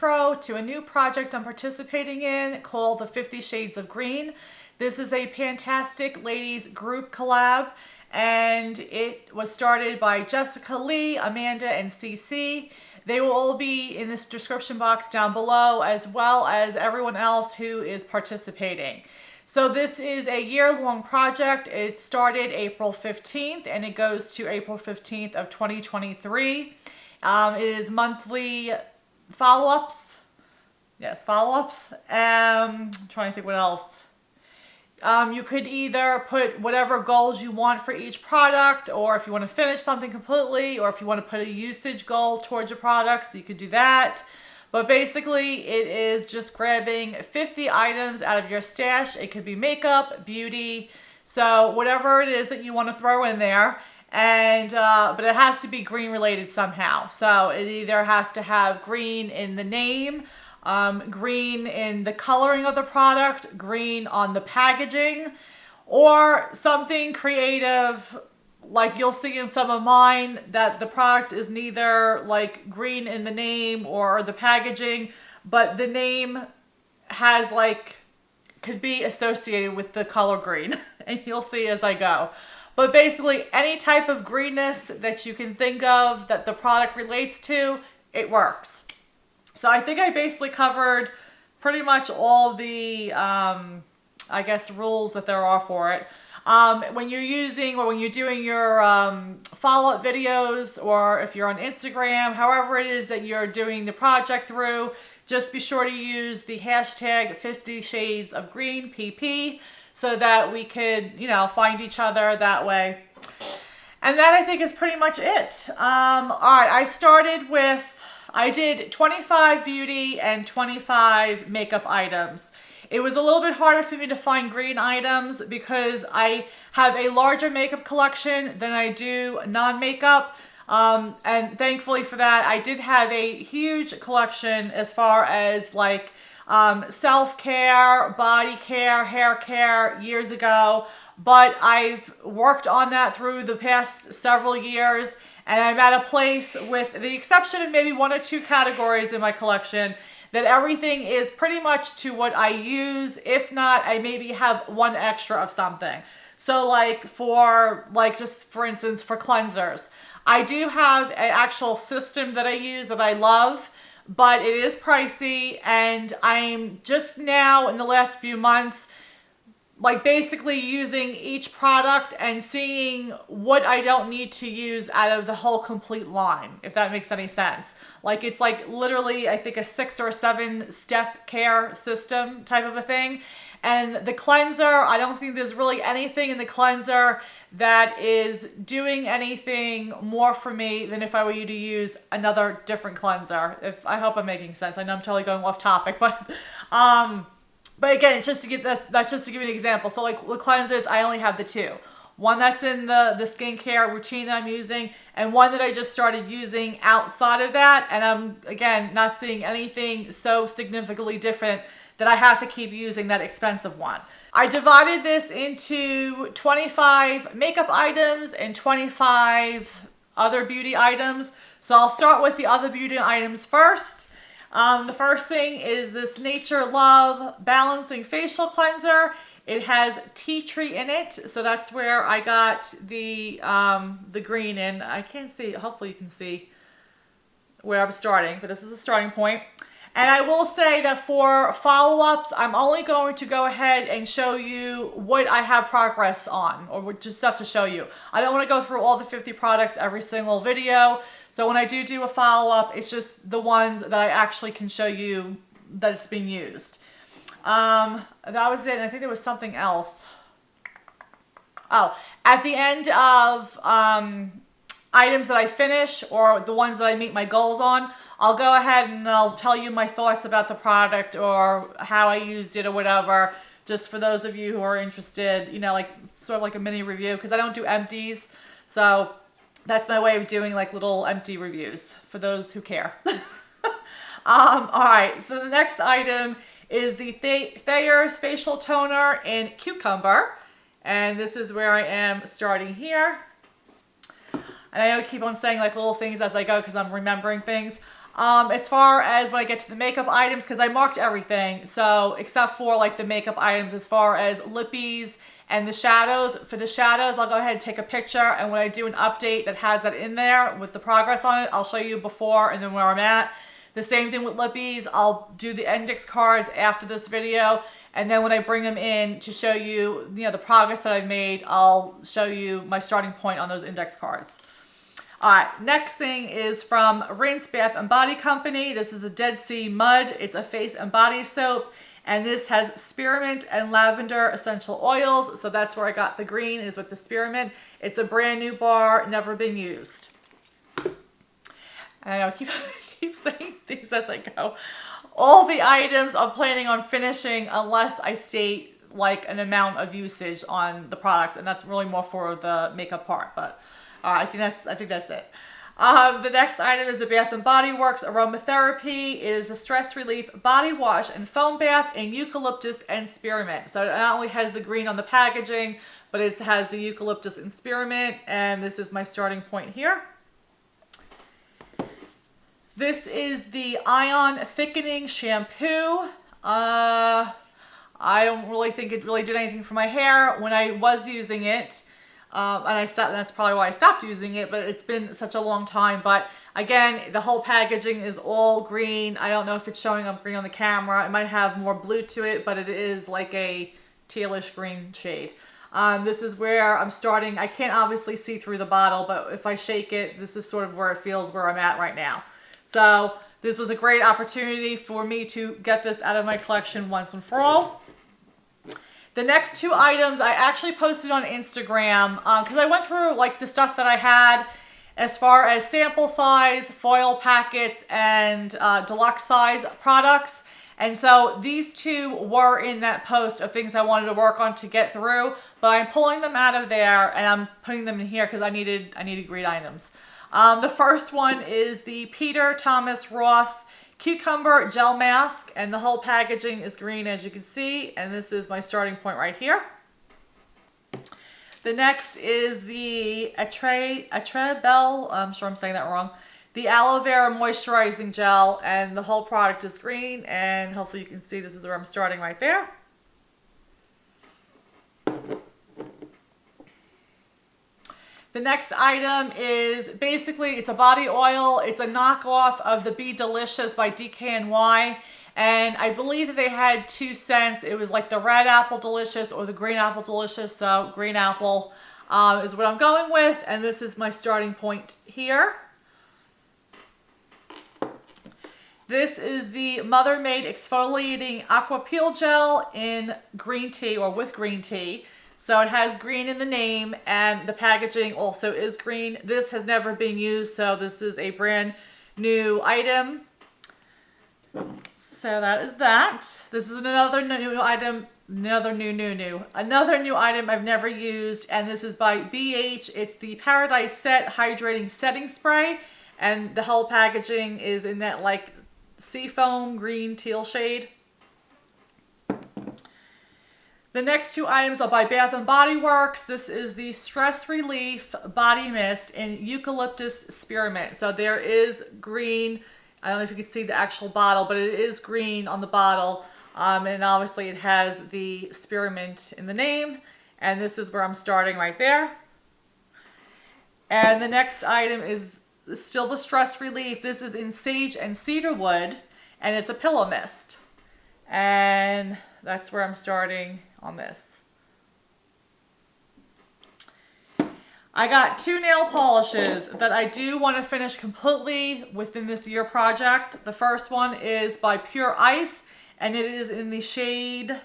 intro to a new project I'm participating in called the 50 Shades of Green. This is a PANtastic Ladies group collab, and it was started by Jessica Lee, Amanda, and CC. They will all be in this description box down below, as well as everyone else who is participating. So this is a year-long project. It started April 15th and it goes to April 15th of 2023. It is monthly follow-ups. Yes, follow-ups. I'm trying to think what else. You could either put whatever goals you want for each product, or if you want to finish something completely, or if you want to put a usage goal towards your products, you could do that. But basically, it is just grabbing 50 items out of your stash. It could be makeup, beauty, so whatever it is that you want to throw in there. And but it has to be green related somehow. So it either has to have green in the name, green in the coloring of the product, green on the packaging, or something creative. Like you'll see in some of mine that the product is neither like green in the name or the packaging, but the name has like, could be associated with the color green. And you'll see as I go. But basically any type of greenness that you can think of that the product relates to, it works. So I think I basically covered pretty much all the, I guess, rules that there are for it. When you're using or when you're doing your follow-up videos, or if you're on Instagram, however it is that you're doing the project through, just be sure to use the hashtag 50 Shades of Green, PP, so that we could, you know, find each other that way. And that I think is pretty much it. All right, I did 25 beauty and 25 makeup items. It was a little bit harder for me to find green items because I have a larger makeup collection than I do non-makeup. And thankfully for that, I did have a huge collection as far as like self-care, body care, hair care years ago. But I've worked on that through the past several years. And I'm at a place, with the exception of maybe one or two categories in my collection, that everything is pretty much to what I use. If not, I maybe have one extra of something. So like just for instance, for cleansers, I do have an actual system that I use that I love, but it is pricey. And I'm just now in the last few months, like basically using each product and seeing what I don't need to use out of the whole complete line, if that makes any sense. Like it's like literally, I think a 6 or 7 step care system type of a thing. And the cleanser, I don't think there's really anything in the cleanser that is doing anything more for me than if I were you to use another different cleanser. I hope I'm making sense. I know I'm totally going off topic, but again, it's just to give that's just to give you an example. So like with cleansers, I only have the 2. One that's in the skincare routine that I'm using, and one that I just started using outside of that. And I'm, again, not seeing anything so significantly different that I have to keep using that expensive one. I divided this into 25 makeup items and 25 other beauty items. So I'll start with the other beauty items first. The first thing is this Nature Love Balancing Facial Cleanser. It has tea tree in it, so that's where I got the green in. I can't see, hopefully you can see where I'm starting, but this is the starting point. And I will say that for follow-ups, I'm only going to go ahead and show you what I have progress on, or just stuff to show you. I don't want to go through all the 50 products every single video. So when I do a follow-up, it's just the ones that I actually can show you that it's being used. That was it. And I think there was something else. Oh, at the end of items that I finish, or the ones that I meet my goals on, I'll go ahead and I'll tell you my thoughts about the product or how I used it or whatever, just for those of you who are interested, you know, like sort of like a mini review, because I don't do empties. So that's my way of doing like little empty reviews for those who care. All right, so the next item is the Thayer's Facial Toner in Cucumber. And this is where I am starting here. And I keep on saying like little things as I go because I'm remembering things. As far as when I get to the makeup items, because I marked everything, so except for like the makeup items as far as lippies and the shadows. For the shadows, I'll go ahead and take a picture, and when I do an update that has that in there with the progress on it, I'll show you before and then where I'm at. The same thing with lippies. I'll do the index cards after this video, and then when I bring them in to show you, the progress that I've made, I'll show you my starting point on those index cards. All right, next thing is from Rinse Bath and Body Company. This is a Dead Sea Mud. It's a face and body soap, and this has spearmint and lavender essential oils. So that's where I got the green, is with the spearmint. It's a brand new bar, never been used. And I keep saying things as I go. All the items I'm planning on finishing unless I state like an amount of usage on the products, and that's really more for the makeup part, but I think that's it. The next item is the Bath & Body Works Aromatherapy. It is a stress relief body wash and foam bath in eucalyptus and spearmint. So it not only has the green on the packaging, but it has the eucalyptus and spearmint, and this is my starting point here. This is the Ion Thickening Shampoo. I don't really think it really did anything for my hair when I was using it. And I stopped, and that's probably why I stopped using it, but it's been such a long time. But again, the whole packaging is all green. I don't know if it's showing up green on the camera. It might have more blue to it, but it is like a tealish green shade. This is where I'm starting. I can't obviously see through the bottle, but if I shake it, this is sort of where it feels where I'm at right now. So this was a great opportunity for me to get this out of my collection once and for all. The next two items I actually posted on Instagram because I went through like the stuff that I had as far as sample size, foil packets, and deluxe size products. And so these two were in that post of things I wanted to work on to get through, but I'm pulling them out of there and I'm putting them in here because I needed green items. The first one is the Peter Thomas Roth Cucumber Gel Mask, and the whole packaging is green, as you can see, and this is my starting point right here. The next is the Atrebel, I'm sure I'm saying that wrong, the Aloe Vera Moisturizing Gel, and the whole product is green, and hopefully you can see this is where I'm starting right there. The next item is basically, it's a body oil. It's a knockoff of the Be Delicious by DKNY. And I believe that they had 2 scents. It was like the red apple delicious or the green apple delicious. So green apple is what I'm going with. And this is my starting point here. This is the Mother Made Exfoliating Aqua Peel Gel in green tea, or with green tea. So it has green in the name, and the packaging also is green. This has never been used, so this is a brand new item. So that is that. This is another new item, another new item I've never used, and this is by BH. It's the Paradise Set Hydrating Setting Spray, and the whole packaging is in that like seafoam green teal shade. The next two items are by Bath & Body Works. This is the Stress Relief Body Mist in Eucalyptus Spearmint. So there is green. I don't know if you can see the actual bottle, but it is green on the bottle. And obviously it has the spearmint in the name. And this is where I'm starting right there. And the next item is still the Stress Relief. This is in Sage and Cedarwood, and it's a pillow mist. And that's where I'm starting on this. I got 2 nail polishes that I do want to finish completely within this year project. The first one is by Pure Ice, and it is in the shade,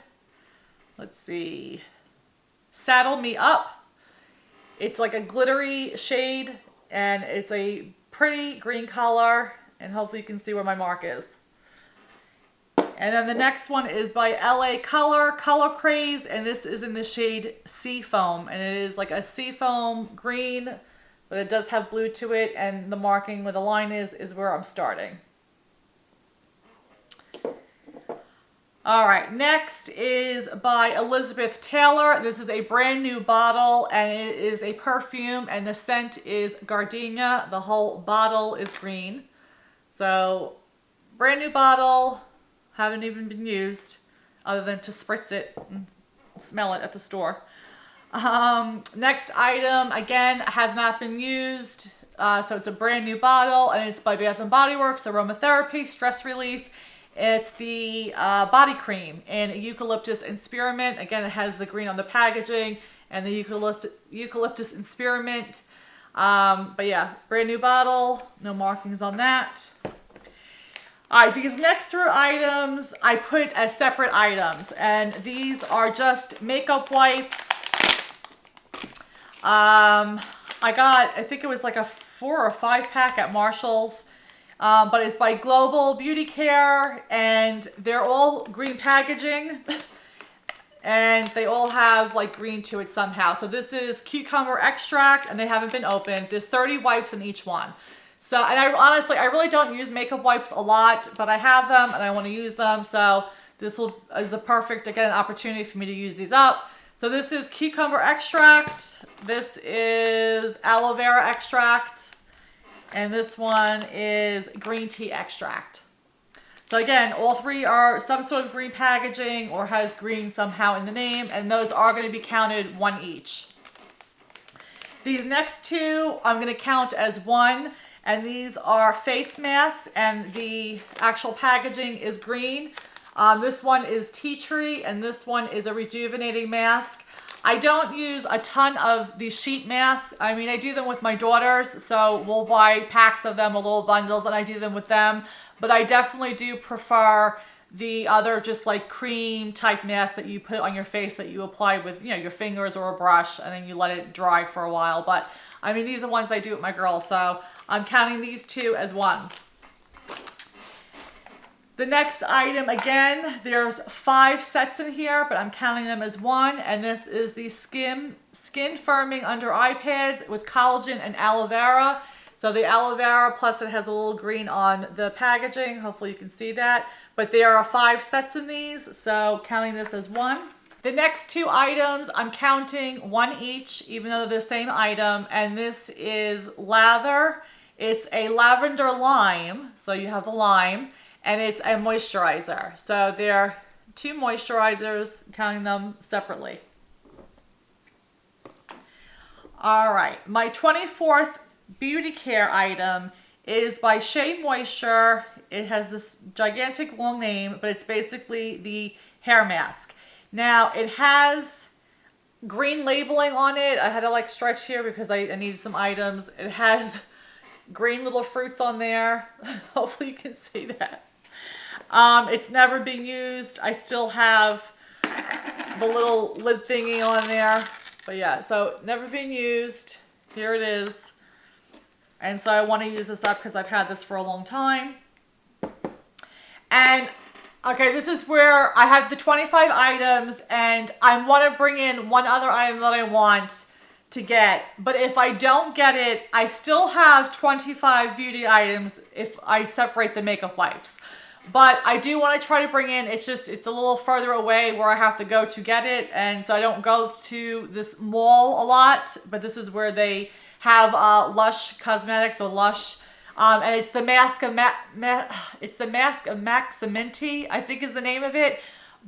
let's see, Saddle Me Up. It's like a glittery shade, and it's a pretty green color, and hopefully you can see where my mark is. And then the next one is by LA Color Craze, and this is in the shade Seafoam, and it is like a seafoam green, but it does have blue to it, and the marking where the line is where I'm starting. All right, next is by Elizabeth Taylor. This is a brand new bottle, and it is a perfume, and the scent is gardenia. The whole bottle is green. So brand new bottle, haven't even been used other than to spritz it and smell it at the store. Next item, again, has not been used. So it's a brand new bottle, and it's by Bath & Body Works, Aromatherapy, Stress Relief. It's the body cream in Eucalyptus and Spearmint. Again, it has the green on the packaging and the Eucalyptus and Spearmint. But yeah, brand new bottle, no markings on that. All right, these next 3 items I put as separate items, and these are just makeup wipes. I think it was like a 4 or 5 pack at Marshall's, but it's by Global Beauty Care, and they're all green packaging, and they all have like green to it somehow. So this is cucumber extract, and they haven't been opened. There's 30 wipes in each one. So, and I honestly really don't use makeup wipes a lot, but I have them and I want to use them. So this is a perfect, again, opportunity for me to use these up. So this is cucumber extract. This is aloe vera extract. And this one is green tea extract. So again, all 3 are some sort of green packaging or has green somehow in the name. And those are going to be counted 1 each. These next 2 I'm going to count as 1. And these are face masks, and the actual packaging is green. This one is tea tree, and this one is a rejuvenating mask. I don't use a ton of these sheet masks. I mean, I do them with my daughters, so we'll buy packs of them or little bundles, and I do them with them. But I definitely do prefer the other just like cream type mask that you put on your face that you apply with, your fingers or a brush, and then you let it dry for a while. But I mean, these are ones I do with my girls, so I'm counting these 2 as 1. The next item, again, there's 5 sets in here, but I'm counting them as 1. And this is the Skin Firming Under Eye Pads with collagen and aloe vera. So the aloe vera, plus it has a little green on the packaging. Hopefully you can see that. But there are 5 sets in these, so counting this as 1. The next 2 items, I'm counting 1 each, even though they're the same item. And this is lather. It's a lavender lime, so you have the lime, and it's a moisturizer. So there are 2 moisturizers, counting them separately. All right, my 24th beauty care item is by Shea Moisture. It has this gigantic long name, but it's basically the hair mask. Now, it has green labeling on it. I had to like stretch here because I needed some items. It has green little fruits on there. Hopefully you can see that. It's never been used. I still have the little lid thingy on there. But yeah, so never been used. Here it is. And so I want to use this up because I've had this for a long time. And okay, this is where I have the 25 items, and I want to bring in one other item that I want to get. But if I don't get it, I still have 25 beauty items if I separate the makeup wipes. But I do want to try to bring in, it's a little further away where I have to go to get it. And so I don't go to this mall a lot, but this is where they have Lush Cosmetics or Lush. And it's the Mask of Maximenti, I think is the name of it.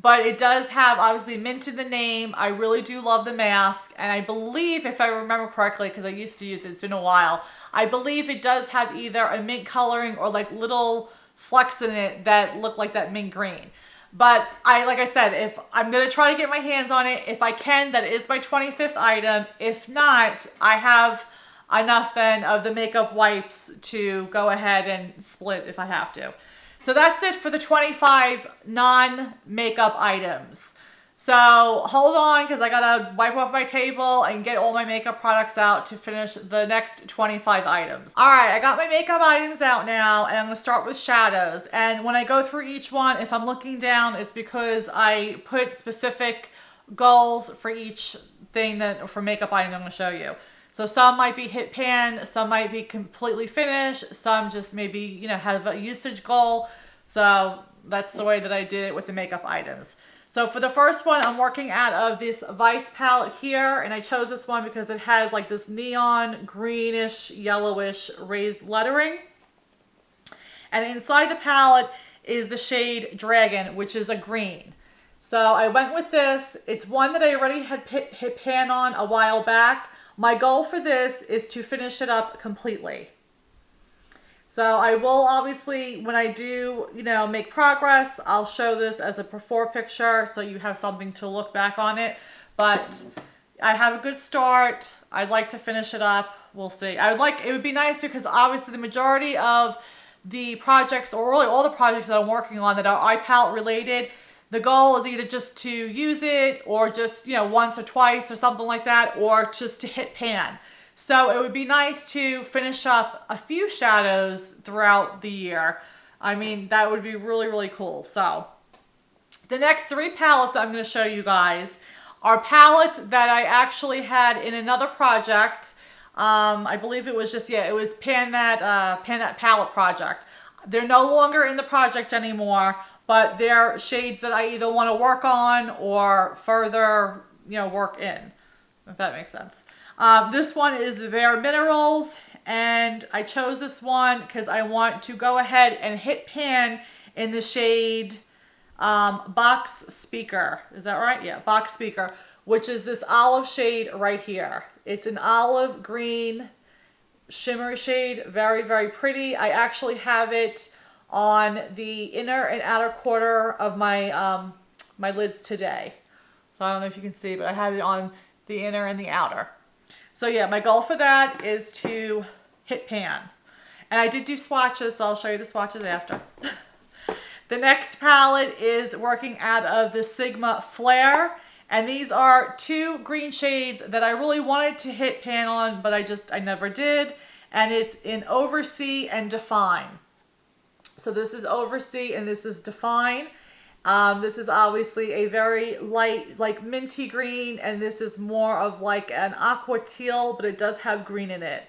But it does have, obviously, mint in the name. I really do love the mask. And I believe, if I remember correctly, because I used to use it, it's been a while, I believe it does have either a mint coloring or like little flecks in it that look like that mint green. But like I said, if I'm going to try to get my hands on it, if I can, that is my 25th item. If not, I have enough then of the makeup wipes to go ahead and split if I have to. So that's it for the 25 non-makeup items. So hold on, because I gotta wipe off my table and get all my makeup products out to finish the next 25 items. All right, I got my makeup items out now, and I'm gonna start with shadows. And when I go through each one, if I'm looking down, it's because I put specific goals for each thing for makeup item I'm gonna show you. So some might be hit pan, some might be completely finished, some just maybe, have a usage goal. So that's the way that I did it with the makeup items. So for the first one, I'm working out of this Vice palette here, and I chose this one because it has like this neon greenish, yellowish raised lettering. And inside the palette is the shade Dragon, which is a green. So I went with this. It's one that I already had hit pan on a while back. My goal for this is to finish it up completely. So I will obviously, when I do, make progress, I'll show this as a before picture so you have something to look back on it. But I have a good start. I'd like to finish it up. We'll see. It would be nice because obviously the majority of the projects, or really all the projects that I'm working on that are eye palette related, the goal is either just to use it or just, once or twice or something like that, or just to hit pan. So it would be nice to finish up a few shadows throughout the year. I mean, that would be really, really cool. So the next 3 palettes that I'm going to show you guys are palettes that I actually had in another project. I believe it was just, it was Pan That Palette project. They're no longer in the project anymore, but they're shades that I either want to work on or further, work in, if that makes sense. This one is the Vera Minerals, and I chose this one because I want to go ahead and hit pan in the shade Box Speaker. Is that right? Yeah, Box Speaker, which is this olive shade right here. It's an olive green shimmery shade. Very, very pretty. I actually have it on the inner and outer quarter of my my lids today. So I don't know if you can see, but I have it on the inner and the outer. So yeah, my goal for that is to hit pan. And I did do swatches, so I'll show you the swatches after. The next palette is working out of the Sigma Flare. And these are 2 green shades that I really wanted to hit pan on, but I never did. And it's in Oversea and Define. So this is Oversea and this is Define. This is obviously a very light, like minty green, and this is more of like an aqua teal, but it does have green in it.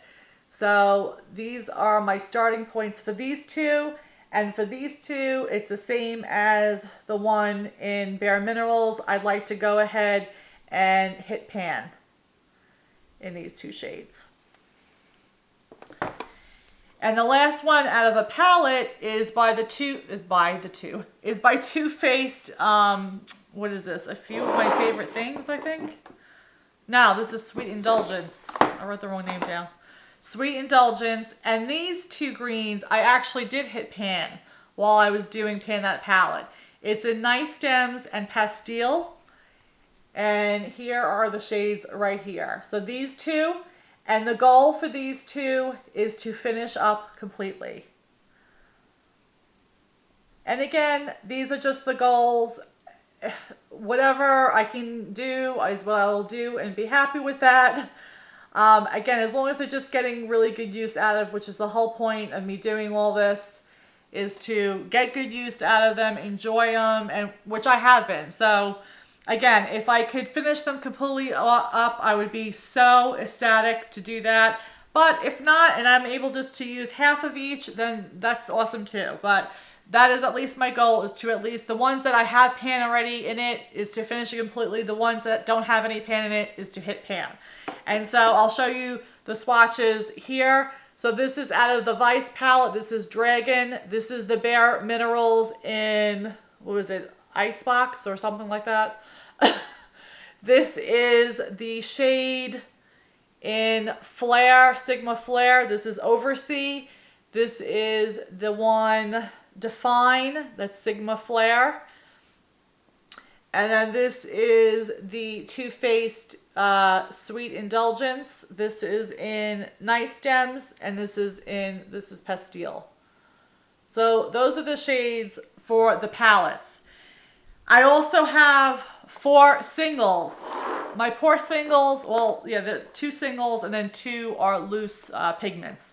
So these are my starting points for these 2. And for these 2, it's the same as the one in Bare Minerals. I'd like to go ahead and hit pan in these 2 shades. And the last one out of a palette is by Too Faced. What is this? A Few of My Favorite Things, I think. No, this is Sweet Indulgence. I wrote the wrong name down. Sweet Indulgence. And these 2 greens, I actually did hit pan while I was doing Pan That Palette. It's in Nice Stems and Pastille. And here are the shades right here. So these 2. And the goal for these 2 is to finish up completely. And again, these are just the goals. Whatever I can do is what I will do and be happy with that. Again, as long as they're just getting really good use out of, which is the whole point of me doing all this, is to get good use out of them, enjoy them, and which I have been. So again, if I could finish them completely up, I would be so ecstatic to do that. But if not, and I'm able just to use half of each, then that's awesome too. But that is at least my goal, is to at least, the ones that I have pan already in it, is to finish it completely. The ones that don't have any pan in it is to hit pan. And so I'll show you the swatches here. So this is out of the Vice palette. This is Dragon. This is the Bare Minerals in, what was it, Icebox or something like that. This is the shade in Flare, Sigma Flare. This is Oversea. This is the one Define, that's Sigma Flare. And then this is the Too Faced Sweet Indulgence. This is in Nice Stems, and this is Pastille. So those are the shades for the palettes. I also have 4 singles. My 4 singles, well, yeah, the 2 singles and then 2 are loose pigments.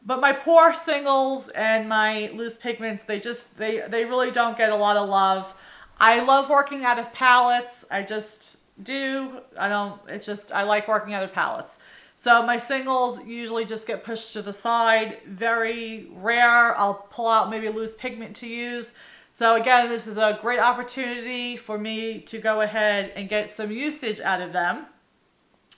But my pour singles and my loose pigments, they really don't get a lot of love. I love working out of palettes. I just do. I like working out of palettes. So my singles usually just get pushed to the side. Very rare. I'll pull out maybe a loose pigment to use. So again, this is a great opportunity for me to go ahead and get some usage out of them.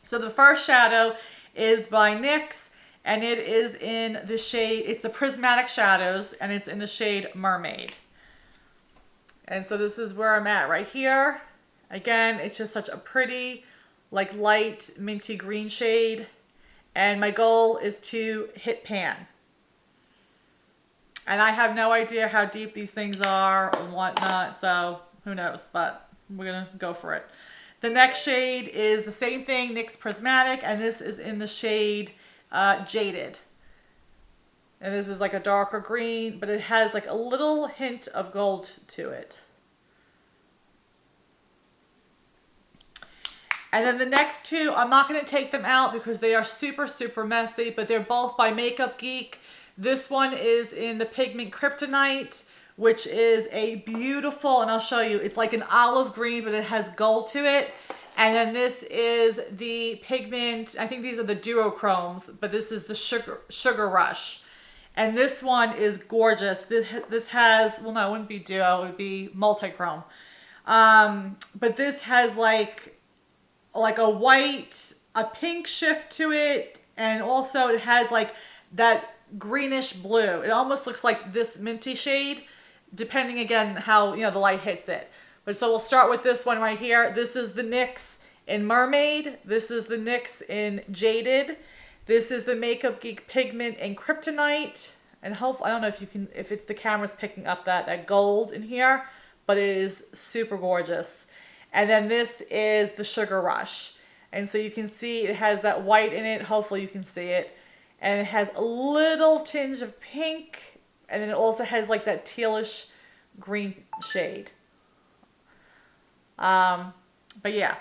So the first shadow is by NYX, And it is in the shade, it's the Prismatic Shadows, and it's in the shade Mermaid. And so this is where I'm at right here. Again, it's just such a pretty, like light minty green shade. And my goal is to hit pan. And I have no idea how deep these things are and whatnot, so who knows, but we're gonna go for it. The next shade is the same thing, NYX Prismatic, and this is in the shade Jaded. And this is like a darker green, but it has like a little hint of gold to it. And then the next two, I'm not going to take them out because they are super, super messy, but they're both by Makeup Geek. This one is in the Pigment Kryptonite, which is a beautiful, and I'll show you, it's like an olive green, but it has gold to it. And then this is the Pigment, I think these are the duochromes, but this is the Sugar Rush. And this one is gorgeous. This has, well no, it wouldn't be duo, it would be multi-chrome. But this has like a white, a pink shift to it, and also it has like that greenish blue. It almost looks like this minty shade, depending again how, you know, the light hits it. But so we'll start with this one right here. This is the NYX in Mermaid. This is the NYX in Jaded. This is the Makeup Geek Pigment in Kryptonite. And hopefully, I don't know if you can, if it's the camera's picking up that gold in here, but it is super gorgeous. And then this is the Sugar Rush. And so you can see it has that white in it. Hopefully you can see it. And it has a little tinge of pink. And then it also has like that tealish green shade. But yeah,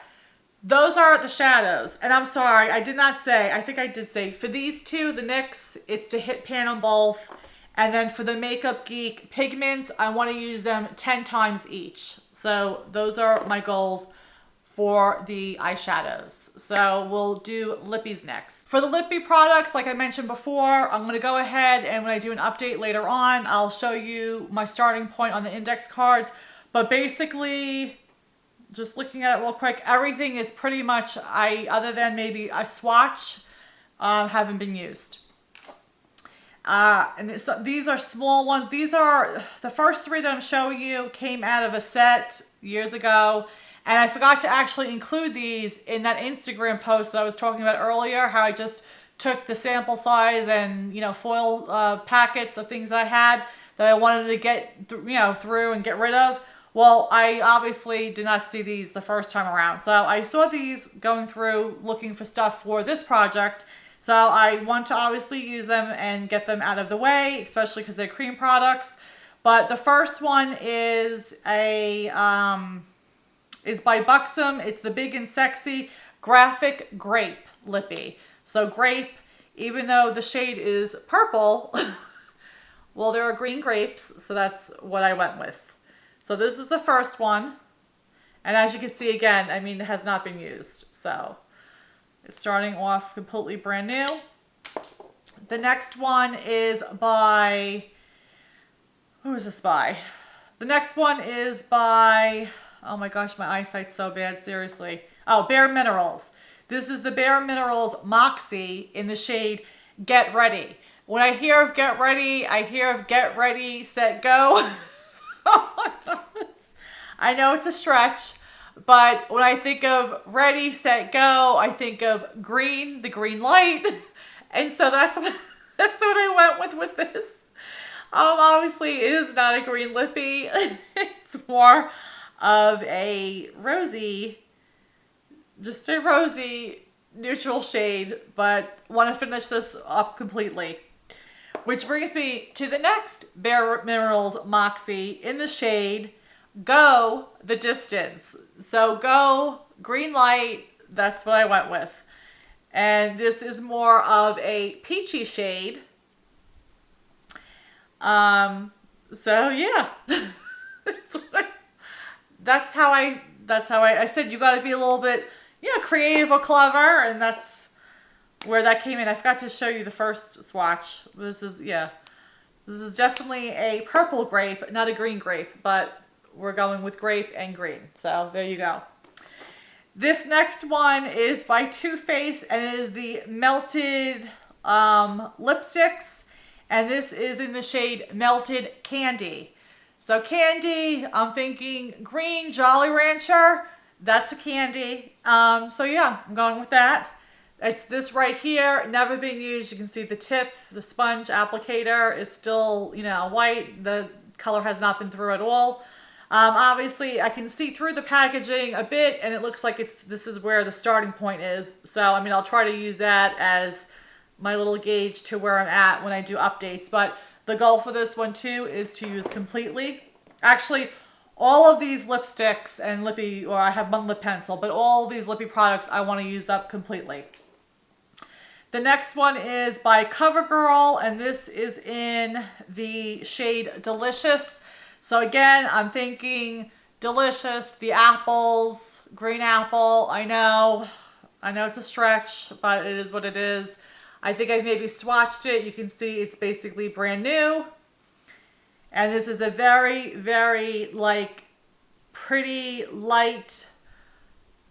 those are the shadows. And I'm sorry, I did not say, I think I did say, for these two, the NYX, it's to hit pan on both. And then for the Makeup Geek pigments, I want to use them 10 times each. So those are my goals for the eyeshadows. So we'll do lippies next. For the lippy products, like I mentioned before, I'm going to go ahead and when I do an update later on, I'll show you my starting point on the index cards. But basically, just looking at it real quick, everything is pretty much, other than maybe a swatch, haven't been used. And these are small ones. These are, the first three that I'm showing you came out of a set years ago. And I forgot to actually include these in that Instagram post that I was talking about earlier, how I just took the sample size and, you know, foil packets of things that I had that I wanted to get, through and get rid of. Well, I obviously did not see these the first time around. So I saw these going through looking for stuff for this project. So I want to obviously use them and get them out of the way, especially because they're cream products. But the first one is is by Buxom. It's the Big and Sexy Graphic Grape Lippy. So grape, even though the shade is purple, well, there are green grapes, so that's what I went with. So this is the first one. And as you can see again, I mean, it has not been used. So it's starting off completely brand new. The next one is by, who is this by? The next one is by, oh my gosh, my eyesight's so bad, seriously. Oh, Bare Minerals. This is the Bare Minerals Moxie in the shade Get Ready. When I hear of Get Ready, I hear of Get Ready, Set, Go. I know it's a stretch, but when I think of Ready, Set, Go, I think of green, the green light. And so that's what I went with this. Obviously, it is not a green lippy. It's more of a rosy, just a rosy neutral shade, but want to finish this up completely. Which brings me to the next Bare Minerals Moxie in the shade Go the Distance. So Go, green light, that's what I went with. And this is more of a peachy shade. So yeah, that's how I said you got to be a little bit, creative or clever, and that's where that came in. I forgot to show you the first swatch. This is definitely a purple grape, not a green grape, but we're going with grape and green. So there you go. This next one is by Too Faced, and it is the Melted lipsticks, and this is in the shade Melted Candy. So candy, I'm thinking green Jolly Rancher. That's a candy. So yeah, I'm going with that. It's this right here, never been used. You can see the tip, the sponge applicator is still, you know, white. The color has not been through at all. Obviously, I can see through the packaging a bit, and it looks like this is where the starting point is. So, I mean, I'll try to use that as my little gauge to where I'm at when I do updates. But the goal for this one, too, is to use completely. Actually, all of these lipsticks and lippy, or I have one lip pencil, but all these lippy products I want to use up completely. The next one is by CoverGirl, and this is in the shade Delicious. So again, I'm thinking Delicious, the apples, green apple. I know it's a stretch, but it is what it is. I think I've maybe swatched it. You can see it's basically brand new. And this is a very, very like pretty light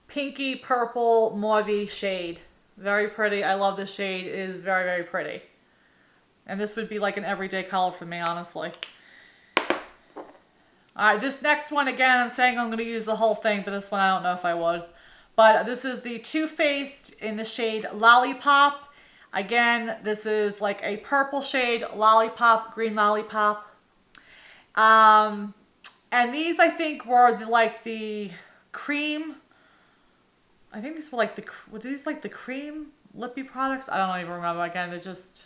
pinky purple mauve shade. Very pretty. I love this shade. It is very, very pretty. And this would be like an everyday color for me, honestly. Alright, this next one, again, I'm saying I'm going to use the whole thing, but this one I don't know if I would. But this is the Too Faced in the shade Lollipop. Again, this is like a purple shade, Lollipop, green Lollipop. And these, I think, were the cream. I think these were were these like the cream lippy products? I don't even remember. Again, yes,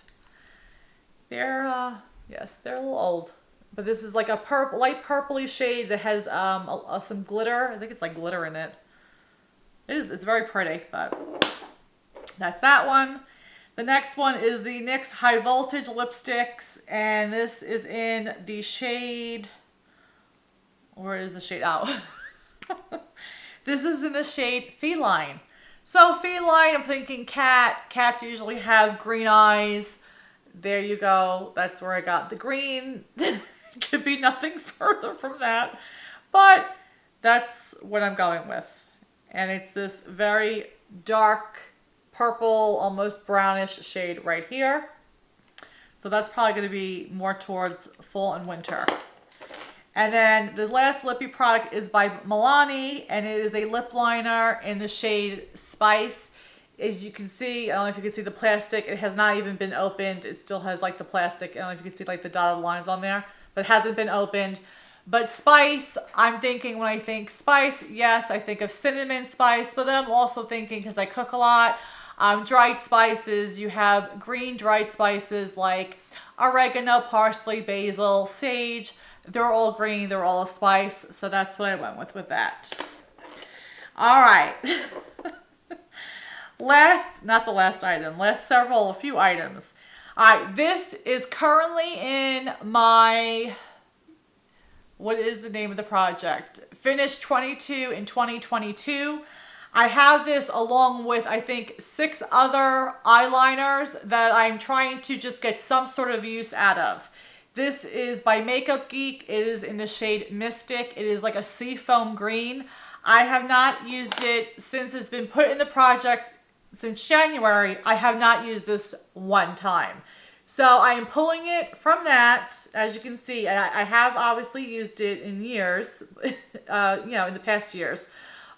they're a little old. But this is like a light purpley shade that has some glitter. I think it's like glitter in it. It's very pretty, but that's that one. The next one is the NYX High Voltage Lipsticks, and this is in the shade, where is the shade? Oh. This is in the shade Feline. So Feline, I'm thinking cat. Cats usually have green eyes. There you go. That's where I got the green. Could be nothing further from that. But that's what I'm going with. And it's this very dark purple, almost brownish shade right here. So that's probably going to be more towards fall and winter. And then the last lippy product is by Milani, and it is a lip liner in the shade Spice. As you can see, I don't know if you can see the plastic, it has not even been opened. It still has like the plastic. I don't know if you can see like the dotted lines on there, but it hasn't been opened. But Spice, I'm thinking, when I think Spice, yes, I think of cinnamon spice, but then I'm also thinking, because I cook a lot, dried spices. You have green dried spices like oregano, parsley, basil, sage. They're all green. They're all a spice. So that's what I went with that. All right. Not the last item. A few items. All right. This is currently in my, what is the name of the project? Finish 22 in 2022. I have this along with, I think, 6 other eyeliners that I'm trying to just get some sort of use out of. This is by Makeup Geek. It is in the shade Mystic. It is like a seafoam green. I have not used it since it's been put in the project since January. I have not used this one time. So I am pulling it from that, as you can see. I have obviously used it in years, in the past years.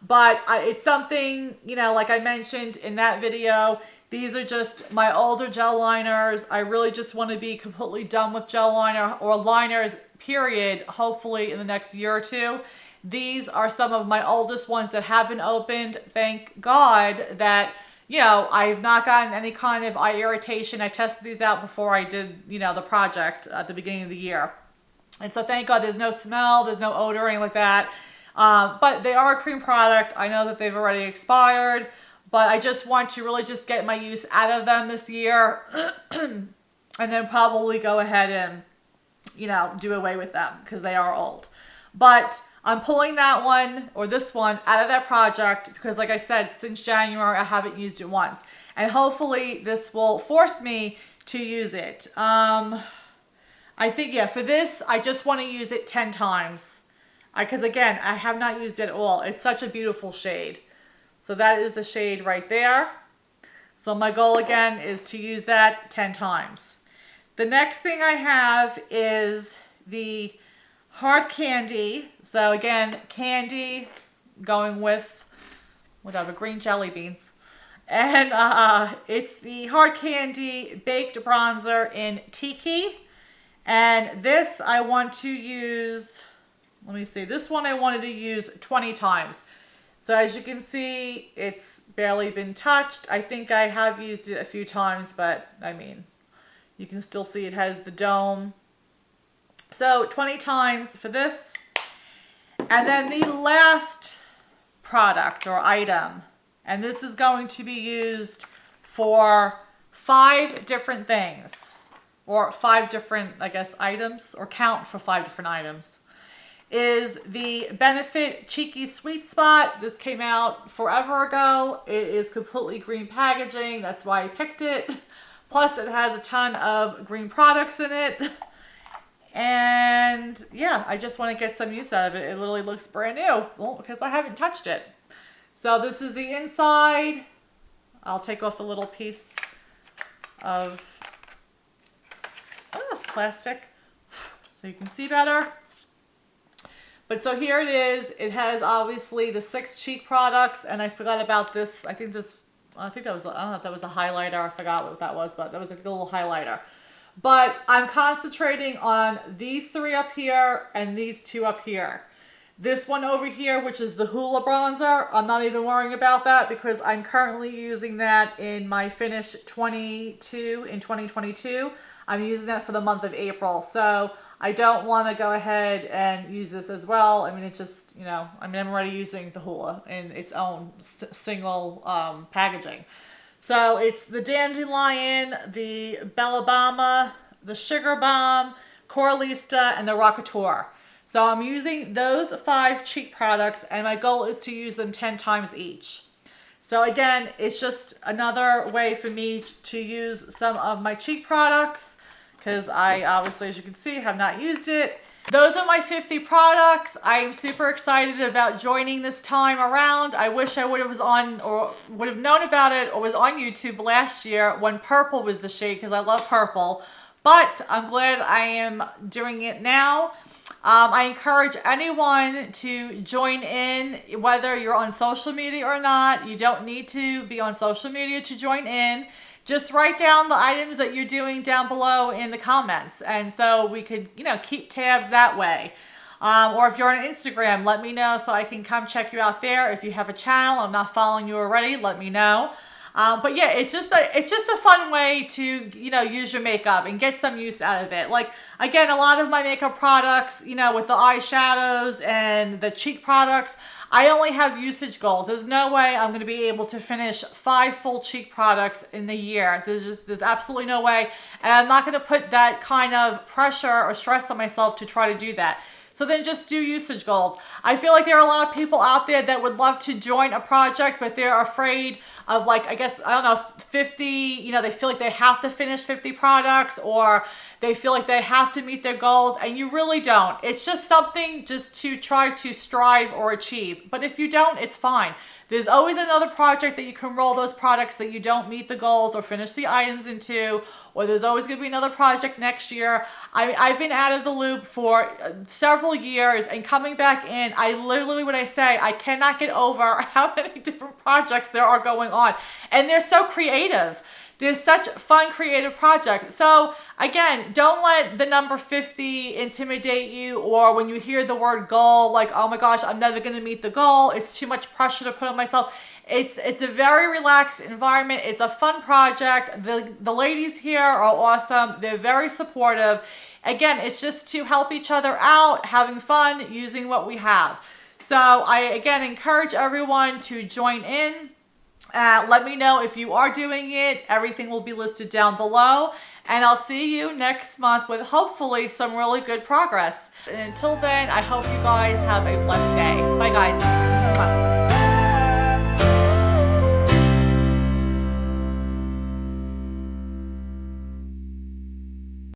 But it's something, like I mentioned in that video, these are just my older gel liners. I really just want to be completely done with gel liner or liners, period, hopefully in the next year or two. These are some of my oldest ones that have been opened. Thank God that, I've not gotten any kind of eye irritation. I tested these out before I did, the project at the beginning of the year. And so thank God there's no smell, there's no odor, anything like that. But they are a cream product. I know that they've already expired, but I just want to really just get my use out of them this year and then probably go ahead and, do away with them because they are old. But I'm pulling that one or this one out of that project because, like I said, since January, I haven't used it once. And hopefully this will force me to use it. I think, for this, I just want to use it 10 times. Because again, I have not used it at all. It's such a beautiful shade. So that is the shade right there. So my goal again is to use that 10 times. The next thing I have is the hard candy. So again, candy going with whatever, green jelly beans. And it's the hard candy baked bronzer in Tiki. And this I want to use, let me see, this one I wanted to use 20 times. So as you can see, it's barely been touched. I think I have used it a few times, but I mean, you can still see it has the dome. So 20 times for this. And then the last product or item, and this is going to be used for 5 different things, or 5 different, I guess, items, or count for 5 different items, is the Benefit Cheeky Sweet Spot. This came out forever ago. It is completely green packaging. That's why I picked it. Plus it has a ton of green products in it. And yeah, I just want to get some use out of it. It literally looks brand new. Well, because I haven't touched it. So this is the inside. I'll take off the little piece of plastic so you can see better. But so here it is. It has obviously the 6 cheek products, and I forgot about this. I think that was, I don't know if that was a highlighter. I forgot what that was, but that was a little highlighter. But I'm concentrating on these 3 up here and these 2 up here. This one over here, which is the Hula Bronzer, I'm not even worrying about that because I'm currently using that in my Finish 22 in 2022. I'm using that for the month of April. So I don't want to go ahead and use this as well. I mean, it's just, you know, I mean, I'm already using the Hula in its own single packaging. So it's the Dandelion, the Bellabama, the Sugar Bomb, Coralista, and the Rockateur. So I'm using those 5 cheek products, and my goal is to use them 10 times each. So again, it's just another way for me to use some of my cheek products, because I obviously, as you can see, have not used it. Those are my 50 products. I am super excited about joining this time around. I wish I would have known about it or was on YouTube last year when purple was the shade, because I love purple. But I'm glad I am doing it now. I encourage anyone to join in, whether you're on social media or not. You don't need to be on social media to join in. Just write down the items that you're doing down below in the comments. And so we could, you know, keep tabs that way. Or if you're on Instagram, let me know so I can come check you out there. If you have a channel, I'm not following you already, let me know. But yeah, it's just a fun way to, you know, use your makeup and get some use out of it. Like, again, a lot of my makeup products, you know, with the eyeshadows and the cheek products, I only have usage goals. There's no way I'm going to be able to finish 5 full cheek products in a year. There's absolutely no way. And I'm not going to put that kind of pressure or stress on myself to try to do that. So then just do usage goals. I feel like there are a lot of people out there that would love to join a project, but they're afraid of, like, I guess, I don't know, 50, you know, they feel like they have to finish 50 products, or they feel like they have to meet their goals, and you really don't. It's just something just to try to strive or achieve. But if you don't, it's fine. There's always another project that you can roll those products that you don't meet the goals or finish the items into, or there's always going to be another project next year. I've been out of the loop for several years, and coming back in, I literally, when I say, I cannot get over how many different projects there are going on. And they're so creative. There's such fun, creative projects. So again, don't let the number 50 intimidate you, or when you hear the word goal, like, oh my gosh, I'm never going to meet the goal. It's too much pressure to put on myself. It's a very relaxed environment. It's a fun project. The ladies here are awesome. They're very supportive. Again, it's just to help each other out, having fun, using what we have. So I, again, encourage everyone to join in. Let me know if you are doing it. Everything will be listed down below. And I'll see you next month with hopefully some really good progress. And until then, I hope you guys have a blessed day. Bye, guys. Bye.